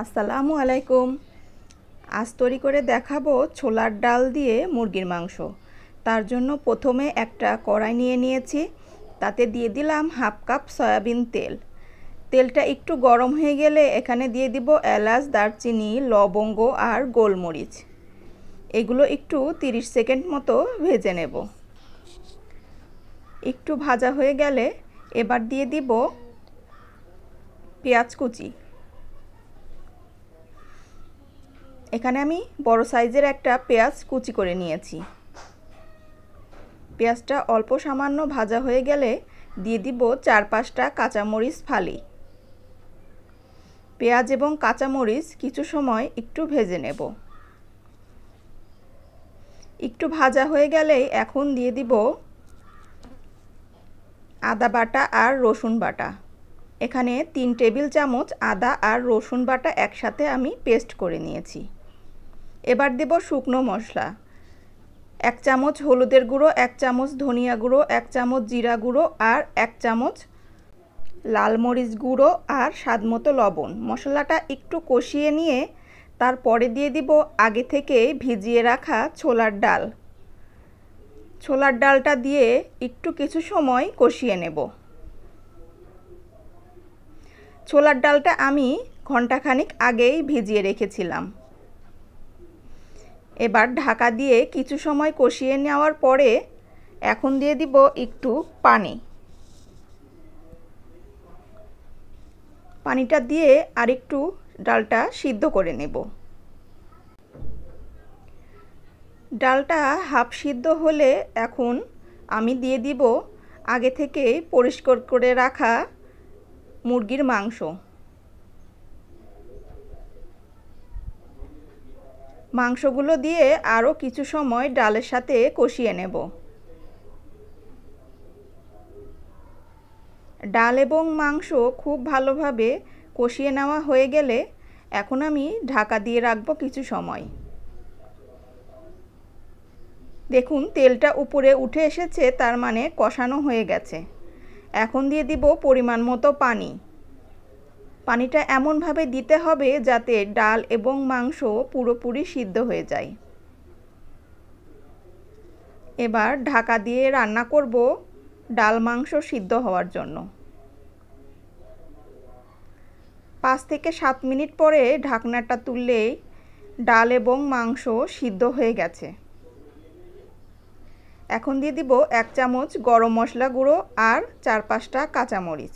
আসসালামু আলাইকুম। আজ তৈরি করে দেখাবো ছোলার ডাল দিয়ে মুরগির মাংস। তার জন্য প্রথমে একটা কড়াই নিয়ে নিয়েছি, তাতে দিয়ে দিলাম হাফ কাপ সয়াবিন তেল। তেলটা একটু গরম হয়ে গেলে এখানে দিয়ে দিব এলাচ, দারচিনি, লবঙ্গ আর গোলমরিচ। এগুলো একটু 30 সেকেন্ড মতো ভেজে নেব। একটু ভাজা হয়ে গেলে এবার দিয়ে দিব পেঁয়াজ কুচি। এখানে আমি বড় সাইজের একটা পেঁয়াজ কুচি করে নিয়েছি। পেঁয়াজটা অল্প সামান্য ভাজা হয়ে গেলে দিয়ে দিব 4-5টা কাঁচামরিচ ফালি। পেঁয়াজ এবং কাঁচামরিচ কিছু সময় একটু ভেজে নেব। একটু ভাজা হয়ে গেলেই এখন দিয়ে দিব আদা বাটা আর রসুন বাটা। এখানে 3 টেবিল চামচ আদা আর রসুন বাটা একসাথে আমি পেস্ট করে নিয়েছি। এবার দেব শুকনো মশলা। 1 চামচ হলুদের গুঁড়ো, 1 চামচ ধনিয়া গুঁড়ো, 1 চামচ জিরা গুঁড়ো আর 1 চামচ লাল মরিচ গুঁড়ো আর স্বাদমতো লবণ। মশলাটা একটু কষিয়ে নিয়ে তারপরে দিয়ে দিব আগে থেকে ভিজিয়ে রাখা ছোলার ডাল। ছোলার ডালটা দিয়ে একটু কিছু সময় কষিয়ে নেব। ছোলার ডালটা আমি ঘন্টাখানিক আগেই ভিজিয়ে রেখেছিলাম। এবার ঢাকা দিয়ে কিছু সময় কষিয়ে নেওয়ার পরে এখন দিয়ে দিব একটু পানি। পানিটা দিয়ে আরেকটু ডালটা সিদ্ধ করে নেব। ডালটা হাফ সিদ্ধ হলে এখন আমি দিয়ে দিব আগে থেকে পরিষ্কার করে রাখা মুরগির মাংস। মাংসগুলো দিয়ে আরও কিছু সময় ডালের সাথে কষিয়ে নেব। ডাল এবং মাংস খুব ভালোভাবে কষিয়ে নেওয়া হয়ে গেলে এখন আমি ঢাকা দিয়ে রাখব কিছু সময়। দেখুন তেলটা উপরে উঠে এসেছে, তার মানে কষানো হয়ে গেছে। এখন দিয়ে দিব পরিমাণ মতো পানি। পানিটা এমনভাবে দিতে হবে যাতে ডাল এবং মাংস পুরোপুরি সিদ্ধ হয়ে যায়। এবার ঢাকা দিয়ে রান্না করব ডাল মাংস সিদ্ধ হওয়ার জন্য। 5 থেকে 7 মিনিট পরে ঢাকনাটা তুললেই ডাল এবং মাংস সিদ্ধ হয়ে গেছে। এখন দিয়ে দিব 1 চামচ গরম মশলা গুঁড়ো আর 4-5টা কাঁচামরিচ।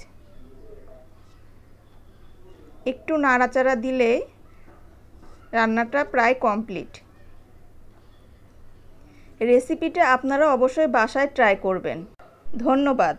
একটু নাড়াচাড়া দিলেই রান্নাটা প্রায় কমপ্লিট। রেসিপিটা আপনারা অবশ্যই বাসায় ট্রাই করবেন। ধন্যবাদ।